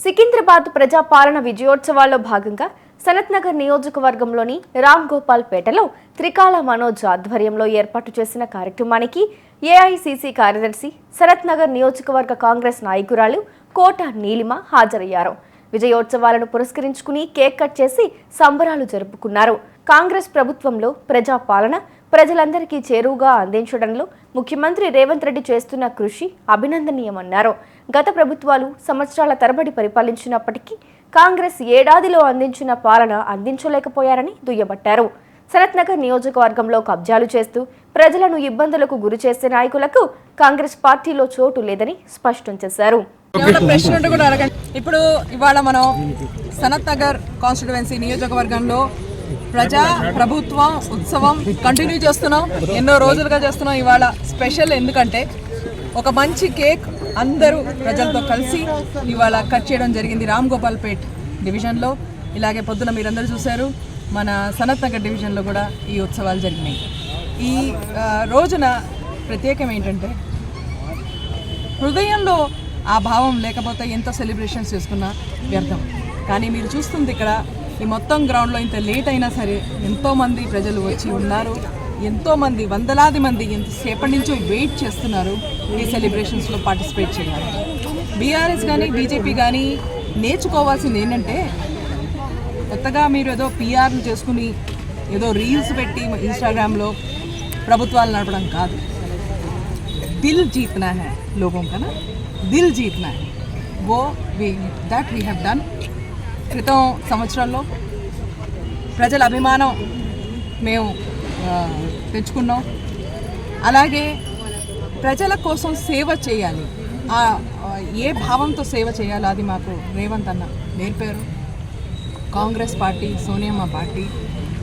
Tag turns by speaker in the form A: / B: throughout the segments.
A: సికింద్రాబాద్ ప్రజాపాలన విజయోత్సవాల్లో భాగంగా సనత్ నగర్ నియోజకవర్గంలోని రామ్ గోపాల్ పేటలో త్రికాల మనోజ్ ఆధ్వర్యంలో ఏర్పాటు చేసిన కార్యక్రమానికి ఏఐసిసి కార్యదర్శి సనత్ నగర్ నియోజకవర్గ కాంగ్రెస్ నాయకురాలు కోట నీలిమ హాజరయ్యారు. విజయోత్సవాలను పురస్కరించుకుని కేక్ కట్ చేసి సంబరాలు జరుపుకున్నారు. కాంగ్రెస్ ప్రభుత్వంలో ప్రజాపాలన ప్రజలందరికీ చేరువుగా అందించడంలో ముఖ్యమంత్రి రేవంత్ రెడ్డి చేస్తున్న కృషి అభినందనీయమన్నారు. గత ప్రభుత్వాలు సంవత్సరాల తరబడి పరిపాలించినప్పటికీ కాంగ్రెస్ ఏడాదిలో అందించిన పాలన అందించలేకపోయారని దుయ్యబట్టారు. సనత్ నగర్ నియోజకవర్గంలో కబ్జాలు చేస్తూ ప్రజలను ఇబ్బందులకు గురి చేసే నాయకులకు కాంగ్రెస్ పార్టీలో చోటు లేదని స్పష్టం చేశారు.
B: ఇప్పుడు ఇవాళ మనం సనత్ నగర్ కాన్స్టిట్యుయెన్సీ నియోజకవర్గంలో ప్రజా ప్రభుత్వ ఉత్సవం కంటిన్యూ చేస్తున్నాం. ఎన్నో రోజులుగా చేస్తున్నాం. ఇవాళ స్పెషల్ ఎందుకంటే ఒక మంచి కేక్ అందరూ ప్రజలతో కలిసి ఇవాళ కట్ చేయడం జరిగింది రామ్ గోపాల్ పేట్ డివిజన్లో. ఇలాగే పొద్దున మీరందరూ చూశారు, మన సనత్ నగర్ డివిజన్లో కూడా ఈ ఉత్సవాలు జరిగినాయి. ఈ రోజున ప్రత్యేకం ఏంటంటే హృదయంలో ఆ భావం లేకపోతే ఎంత సెలబ్రేషన్స్ చేసుకున్నా వ్యర్థం. కానీ మీరు చూస్తుంది ఇక్కడ ఈ మొత్తం గ్రౌండ్లో ఇంత లేట్ అయినా సరే ఎంతోమంది ప్రజలు వచ్చి ఉన్నారు. ఎంతోమంది వందలాది మంది ఎంతసేపటి నుంచో వెయిట్ చేస్తున్నారు ఈ సెలబ్రేషన్స్లో పార్టిసిపేట్ చేయాలి. బీఆర్ఎస్ కానీ బీజేపీ కానీ నేర్చుకోవాల్సింది ఏంటంటే కొత్తగా మీరు ఏదో పీఆర్లు చేసుకుని ఏదో రీల్స్ పెట్టి ఇన్స్టాగ్రామ్లో ప్రభుత్వాలు నడపడం కాదు. దిల్ జీतना है लोगों का ना, దిల్ జీतना है वो that we have done. క్రితం సంవత్సరాల్లో ప్రజల అభిమానం మేము తెచ్చుకున్నాం. అలాగే ప్రజల కోసం సేవ చేయాలి, ఏ భావంతో సేవ చేయాలో అది మాకు రేవంత్ అన్న నేర్పారు. కాంగ్రెస్ పార్టీ, సోనియమ్మ పార్టీ,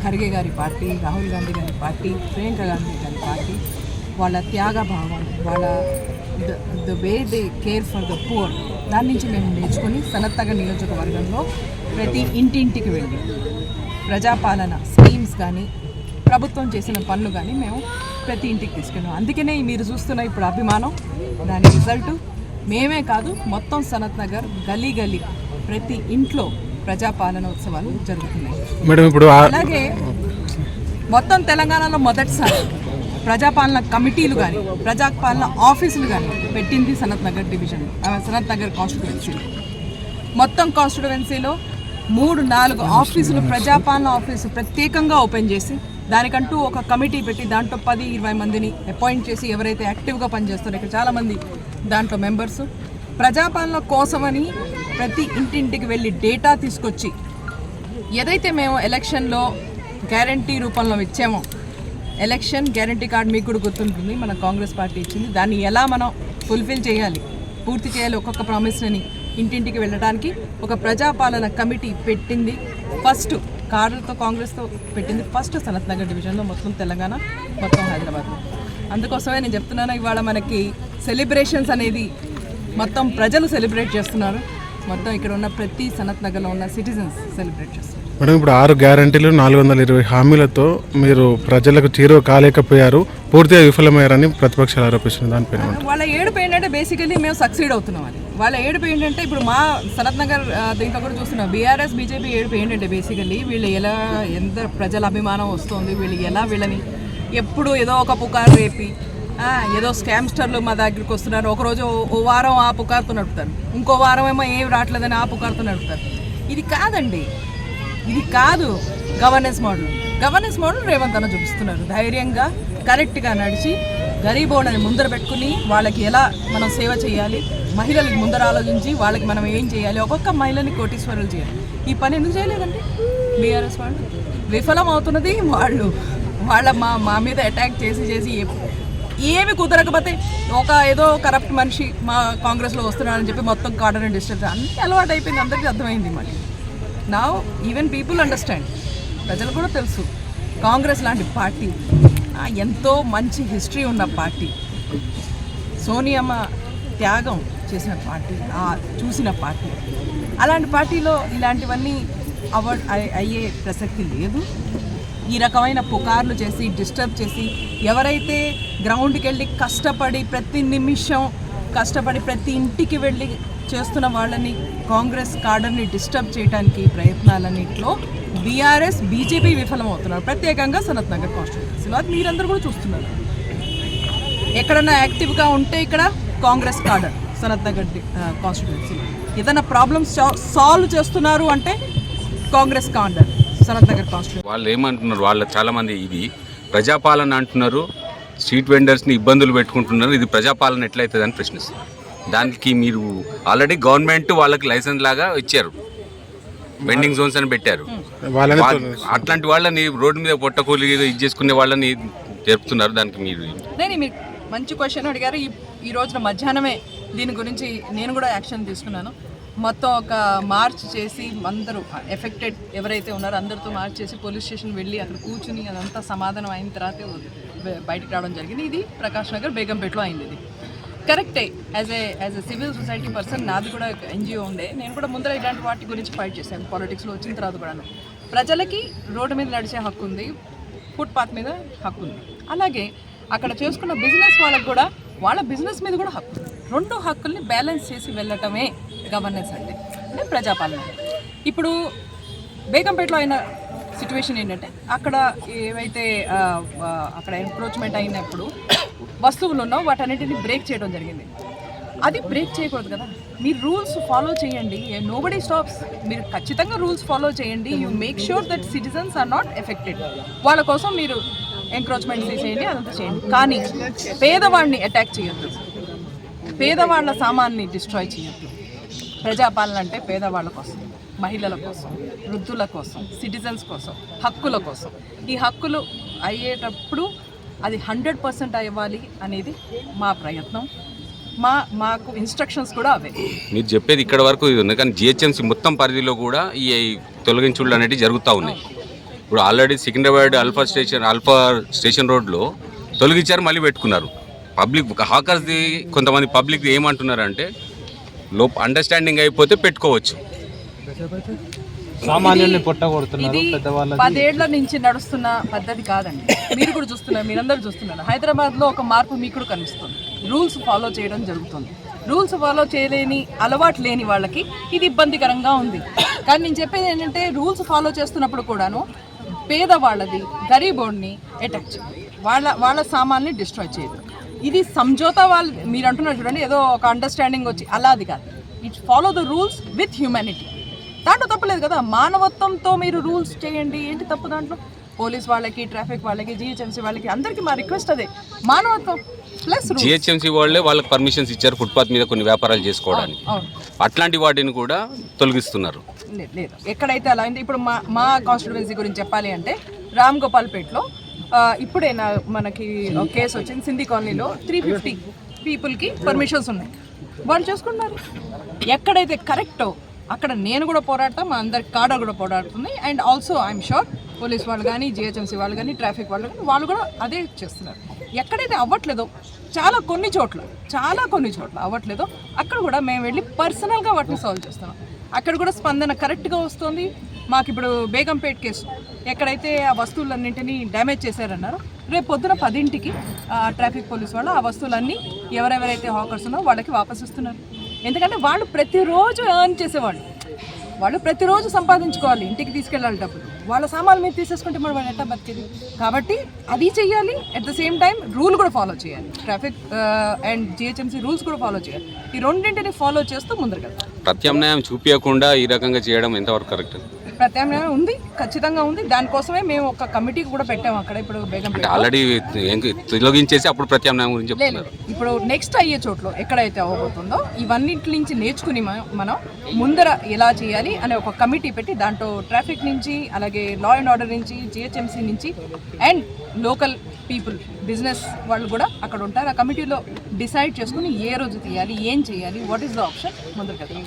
B: ఖర్గే గారి పార్టీ, రాహుల్ గాంధీ గారి పార్టీ, ప్రియాంక గాంధీ గారి పార్టీ, వాళ్ళ త్యాగ భావం, వాళ్ళ the way they care for the poor, దాని నుంచి మేము నేర్చుకొని సనత్ నగర్ నియోజకవర్గంలో ప్రతి ఇంటింటికి వెళ్ళి ప్రజాపాలన స్కీమ్స్ కానీ ప్రభుత్వం చేసిన పనులు కానీ మేము ప్రతి ఇంటికి తీసుకెళ్ళాం. అందుకనే మీరు చూస్తున్న ఇప్పుడు అభిమానం, దాని రిజల్ట్ మేమే కాదు మొత్తం సనత్ నగర్ గల్లీ గల్లీ ప్రతి ఇంట్లో ప్రజాపాలన ఉత్సవాలు జరుగుతున్నాయి.
C: మేడం ఇప్పుడు
B: అలాగే మొత్తం తెలంగాణలో మొదటిసారి ప్రజాపాలన కమిటీలు కానీ ప్రజాపాలన ఆఫీసులు కానీ పెట్టింది సనత్ నగర్ డివిజన్, సనత్ నగర్ కాన్స్టిట్యుయెన్సీలో. మొత్తం కాన్స్టిట్యుయెన్సీలో 3-4 ఆఫీసులు ప్రజాపాలన ఆఫీసు ప్రత్యేకంగా ఓపెన్ చేసి దానికంటూ ఒక కమిటీ పెట్టి దాంట్లో 10-20 మందిని అపాయింట్ చేసి ఎవరైతే యాక్టివ్గా పనిచేస్తారో ఇక్కడ చాలామంది దాంట్లో మెంబర్స్ ప్రజాపాలన కోసమని ప్రతి ఇంటింటికి వెళ్ళి డేటా తీసుకొచ్చి ఏదైతే మేము ఎలక్షన్లో గ్యారంటీ రూపంలో ఇచ్చామో, ఎలక్షన్ గ్యారంటీ కార్డ్ మీకు కూడా గుర్తుంటుంది, మన కాంగ్రెస్ పార్టీ ఇచ్చింది, దాన్ని ఎలా మనం ఫుల్ఫిల్ చేయాలి, పూర్తి చేయాలి, ఒక్కొక్క ప్రామిస్ని ఇంటింటికి వెళ్ళడానికి ఒక ప్రజాపాలన కమిటీ పెట్టింది. ఫస్ట్ కార్డులతో కాంగ్రెస్తో పెట్టింది ఫస్ట్ సనత్ నగర్ డివిజన్లో, మొత్తం తెలంగాణ, మొత్తం హైదరాబాద్లో. అందుకోసమే నేను చెప్తున్నాను, ఇవాళ మనకి సెలబ్రేషన్స్ అనేది మొత్తం ప్రజలు సెలబ్రేట్ చేస్తున్నారు. మొత్తం ఇక్కడ ఉన్న ప్రతి సనత్ నగర్లో ఉన్న సిటిజన్స్ సెలబ్రేట్ చేస్తున్నారు.
C: మేడం ఇప్పుడు 6 గ్యారంటీలు 420 హామీలతో మీరు ప్రజలకు చేరువ కాలేకపోయారు, పూర్తిగా విఫలమయ్యారని ప్రతిపక్షాలు ఆరోపిస్తున్నారు. దానిపైన
B: వాళ్ళ ఏడుపు ఏంటంటే బేసికలీ మేము సక్సీడ్ అవుతున్నాం అని. వాళ్ళ ఏడుపు ఏంటంటే ఇప్పుడు మా సనత్ నగర్ దీంట్లో కూడా చూస్తున్నాం, బీఆర్ఎస్ బీజేపీ ఏడుపు ఏంటంటే బేసికలీ వీళ్ళు ఎలా ఎంత ప్రజల అభిమానం వస్తుంది, వీళ్ళు ఎలా వీళ్ళని ఎప్పుడు ఏదో ఒక పుకారు రేపి ఏదో స్కామ్స్టర్లు మా దగ్గరికి వస్తున్నారు. ఒకరోజు ఓ వారం ఆ పుకారుతో నడుపుతారు, ఇంకో వారం ఏమో ఏం రావట్లేదని ఆ పుకారుతో నడుపుతారు. ఇది కాదండి, ఇది కాదు governance model. Governance model Revanth అన్న చూపిస్తున్నారు. ధైర్యంగా కరెక్ట్గా నడిచి గరీబోళ్ళని ముందర పెట్టుకుని వాళ్ళకి ఎలా మనం సేవ చేయాలి, మహిళలకు ముందర ఆలోచించి వాళ్ళకి మనం ఏం చేయాలి, ఒక్కొక్క మహిళని కోటీశ్వరులు చేయాలి. ఈ పని ఎందుకు చేయలేదండి బీఆర్ఎస్ వాళ్ళు? విఫలం అవుతున్నది వాళ్ళు. వాళ్ళ మా మీద అటాక్ చేసి ఏమి కుదరకపోతే ఒక ఏదో కరప్ట్ మనిషి మా కాంగ్రెస్లో వస్తున్నారని చెప్పి మొత్తం కార్డర్ని డిస్టర్బ్ అన్నీ అలవాటు అయిపోయింది, అందరికీ అర్థమైంది. మళ్ళీ నా ఈవెన్ పీపుల్ అండర్స్టాండ్, ప్రజలు కూడా తెలుసు కాంగ్రెస్ లాంటి పార్టీ ఎంతో మంచి హిస్టరీ ఉన్న పార్టీ, సోనియమ్మ త్యాగం చేసిన పార్టీ, చూసిన పార్టీ. అలాంటి పార్టీలో ఇలాంటివన్నీ అయ్యే ప్రసక్తి లేదు. ఈ రకమైన పుకార్లు చేసి డిస్టర్బ్ చేసి ఎవరైతే గ్రౌండ్కి వెళ్ళి కష్టపడి ప్రతి నిమిషం కష్టపడి ప్రతి ఇంటికి వెళ్ళి చేస్తున్న వాళ్ళని కాంగ్రెస్ కాడర్ని డిస్టర్బ్ చేయడానికి ప్రయత్నాలన్నింటిలో బీఆర్ఎస్ బీజేపీ విఫలమవుతున్నారు, ప్రత్యేకంగా సనత్ నగర్ కాన్స్టిట్యుయెన్సీలో. అది మీరందరూ కూడా చూస్తున్నారు. ఎక్కడన్నా యాక్టివ్గా ఉంటే ఇక్కడ కాంగ్రెస్ కాడర్ సనత్ నగర్ కాన్స్టిట్యుయెన్సీలో ఏదైనా ప్రాబ్లమ్స్ సాల్వ్ చేస్తున్నారు అంటే కాంగ్రెస్ కాడర్ సనత్ నగర్ కాన్స్టిట్యుయెన్సీ.
D: వాళ్ళు ఏమంటున్నారు, వాళ్ళు చాలామంది ఇది ప్రజాపాలన అంటున్నారు, స్ట్రీట్ వెండర్స్ని ఇబ్బందులు పెట్టుకుంటున్నారు, ఇది ప్రజాపాలన ఎట్లయితుంది అని ప్రశ్నిస్తున్నారు. దానికి మీరు ఆల్రెడీ గవర్నమెంట్ వాళ్ళకి లైసెన్స్ లాగా ఇచ్చారు, వెండింగ్ జోన్స్ అని పెట్టారు. అట్లాంటి వాళ్ళని రోడ్డు మీద పొట్టకూలి ఇది చేసుకునే వాళ్ళని జరుపుతున్నారు. దానికి మీరు
B: మీరు మంచి క్వశ్చన్ అడిగారు. ఈ రోజున మధ్యాహ్నమే దీని గురించి నేను కూడా యాక్షన్ తీసుకున్నాను. మొత్తం ఒక మార్చ్ చేసి అందరూ ఎఫెక్టెడ్ ఎవరైతే ఉన్నారో అందరితో మార్చ్ చేసి పోలీస్ స్టేషన్ వెళ్ళి అక్కడ కూర్చుని అదంతా సమాధానం అయిన తర్వాత బయటికి రావడం జరిగింది. ఇది ప్రకాష్ నగర్ బేగంపేటలో అయింది. ఇది కరెక్టే. As a civil society person నాది కూడా ఎన్జిఓ ఉండే, నేను కూడా ముందర ఇలాంటి వాటి గురించి ఫైట్ చేశాను. పాలిటిక్స్లో వచ్చిన తర్వాత కూడా ప్రజలకి రోడ్డు మీద నడిచే హక్కు ఉంది, ఫుట్పాత్ మీద హక్కు ఉంది. అలాగే అక్కడ చేసుకున్న బిజినెస్ వాళ్ళకు కూడా వాళ్ళ బిజినెస్ మీద కూడా హక్కు. రెండు హక్కుల్ని బ్యాలెన్స్ చేసి వెళ్ళటమే గవర్నెన్స్ అంటే ప్రజాపాలన. ఇప్పుడు బేగంపేటలో అయిన సిచ్యువేషన్ ఏంటంటే అక్కడ ఏవైతే అక్కడ ఎంక్రోచ్మెంట్ అయినప్పుడు వస్తువులు ఉన్నావు వాటన్నిటిని బ్రేక్ చేయడం జరిగింది. అది బ్రేక్ చేయకూడదు కదా. మీరు రూల్స్ ఫాలో చేయండి, నోబడీ స్టాప్స్. మీరు ఖచ్చితంగా రూల్స్ ఫాలో చేయండి. You make sure that citizens are not affected. వాళ్ళ కోసం మీరు ఎంక్రోచ్మెంట్ చేసేయండి, అదంతా చేయండి. కానీ పేదవాడిని అటాక్ చేయొద్దు, పేదవాళ్ళ సామాన్ని డిస్ట్రాయ్ చేయొద్దు. ప్రజాపాలన అంటే పేదవాళ్ళ కోసం, మహిళల కోసం, వృద్ధుల కోసం, సిటిజన్స్ కోసం, హక్కుల కోసం. ఈ హక్కులు అయ్యేటప్పుడు అది 100% అవ్వాలి అనేది మా ప్రయత్నం. మాకు ఇన్స్ట్రక్షన్స్ కూడా అవే.
D: మీరు చెప్పేది ఇక్కడ వరకు ఇది ఉంది, కానీ జిహెచ్ఎంసీ మొత్తం పరిధిలో కూడా ఈ తొలగించుళ్ళు అనేవి జరుగుతూ ఉన్నాయి. ఇప్పుడు ఆల్రెడీ సికింద్రాబాద్ అల్ఫా స్టేషన్ రోడ్లో తొలగించారు, మళ్ళీ పెట్టుకున్నారు. పబ్లిక్ హాకర్స్ది కొంతమంది పబ్లిక్ ఏమంటున్నారంటే అండర్స్టాండింగ్ అయిపోతే పెట్టుకోవచ్చు.
E: సామాన్యుల్ని పొట్టగొడుతున్నారు.
B: ఇది 10 ఏళ్ల నుంచి నడుస్తున్న పద్ధతి కాదండి. మీరు కూడా చూస్తున్నారు, మీరందరూ చూస్తున్నారు. హైదరాబాద్లో ఒక మార్పు మీకు కూడా కనిపిస్తుంది. రూల్స్ ఫాలో చేయడం జరుగుతుంది. రూల్స్ ఫాలో చేయలేని అలవాటు లేని వాళ్ళకి ఇది ఇబ్బందికరంగా ఉంది. కానీ నేను చెప్పేది ఏంటంటే రూల్స్ ఫాలో చేస్తున్నప్పుడు కూడాను పేదవాళ్ళది, గరీబోడిని అటాక్ చేయదు, వాళ్ళ సామాన్ని డిస్ట్రాయ్ చేయదు. ఇది సంజోతా వాళ్ళు మీరు అంటున్నారు చూడండి, ఏదో ఒక అండర్స్టాండింగ్ వచ్చి అలా అది కాదు. It follow the rules with humanity. దాంట్లో తప్పలేదు కదా. మానవత్వంతో మీరు రూల్స్ చేయండి, ఏంటి తప్పు దాంట్లో? పోలీస్ వాళ్ళకి, ట్రాఫిక్ వాళ్ళకి, జిహెచ్ఎంసీ వాళ్ళకి అందరికీ మా రిక్వెస్ట్ అదే, మానవత్వం ప్లస్
D: జిహెచ్ఎంసీ వాళ్ళే వాళ్ళకి పర్మిషన్స్ ఇచ్చారు ఫుట్పాత్ మీద కొన్ని వ్యాపారాలు చేసుకోవడానికి. అట్లాంటి వాటిని కూడా తొలగిస్తున్నారు.
B: లేదు ఎక్కడైతే అలా అయింది. ఇప్పుడు మా కాన్స్టిట్యుయెన్సీ గురించి చెప్పాలి అంటే రామ్ గోపాల్పేటలో ఇప్పుడే మనకి కేసు వచ్చింది. సింధీ కాలనీలో 350 పీపుల్కి పర్మిషన్స్ ఉన్నాయి, వాళ్ళు చేసుకుంటున్నారు. ఎక్కడైతే కరెక్టో అక్కడ నేను కూడా పోరాడతాం, మా అందరి కాడర్ కూడా పోరాడుతుంది. And also I'm sure police వాళ్ళు కానీ, జిహెచ్ఎంసీ వాళ్ళు కానీ, ట్రాఫిక్ వాళ్ళు కానీ వాళ్ళు కూడా అదే చేస్తున్నారు. ఎక్కడైతే అవ్వట్లేదో కొన్ని చోట్ల అవ్వట్లేదో అక్కడ కూడా మేము వెళ్ళి పర్సనల్గా వాటిని సాల్వ్ చేస్తున్నాం. అక్కడ కూడా స్పందన కరెక్ట్గా వస్తుంది. మాకు ఇప్పుడు బేగంపేట్ కేసు ఎక్కడైతే ఆ వస్తువులన్నింటినీ డ్యామేజ్ చేశారన్నారో రేపు పొద్దున 10ంటికి ట్రాఫిక్ పోలీస్ వాళ్ళు ఆ వస్తువులన్నీ ఎవరెవరైతే హాకర్స్ ఉన్నారో వాళ్ళకి వాపస్ ఇస్తున్నారు. ఎందుకంటే వాళ్ళు ప్రతిరోజు ఎర్న్ చేసేవాళ్ళు, వాళ్ళు ప్రతిరోజు సంపాదించుకోవాలి, ఇంటికి తీసుకెళ్ళాలి డబ్బులు. వాళ్ళ సామాన్లు మీరు తీసేసుకుంటే మరి వాళ్ళు ఎట్లా బతికేది? కాబట్టి అది చెయ్యాలి. At the same time rule కూడా ఫాలో చేయాలి. ట్రాఫిక్ అండ్ జిహెచ్ఎంసీ రూల్స్ కూడా ఫాలో చేయాలి. ఈ రెండింటిని ఫాలో చేస్తూ ముందరకెళ్తాం.
D: ప్రత్యామ్నాయం చూపించకుండా ఈ రకంగా చేయడం ఎంతవరకు కరెక్ట్?
B: ప్రత్యామ్నాయం ఉంది, ఖచ్చితంగా ఉంది. దానికోసమే మేము ఒక కమిటీ కూడా పెట్టాము అక్కడ. ఇప్పుడు బేగంపేట
D: ఆల్రెడీ తొలగించేసి అప్పుడు ప్రత్యామ్నాయం గురించి చెప్తున్నారు.
B: ఇప్పుడు నెక్స్ట్ అయ్యే చోట్ల ఎక్కడైతే అవ్వబోతుందో ఇవన్నింటి నుంచి నేర్చుకుని మనం ముందర ఎలా చేయాలి అనే ఒక కమిటీ పెట్టి దాంట్లో ట్రాఫిక్ నుంచి, అలాగే లా అండ్ ఆర్డర్ నుంచి, జిహెచ్ఎంసీ నుంచి అండ్ లోకల్ పీపుల్, బిజినెస్ వాళ్ళు కూడా అక్కడ ఉంటారు. ఆ కమిటీలో డిసైడ్ చేసుకుని ఏ రోజు తీయాలి, ఏం చేయాలి, వాట్ ఈస్ ద ఆప్షన్ ముందరకెళ్తాం.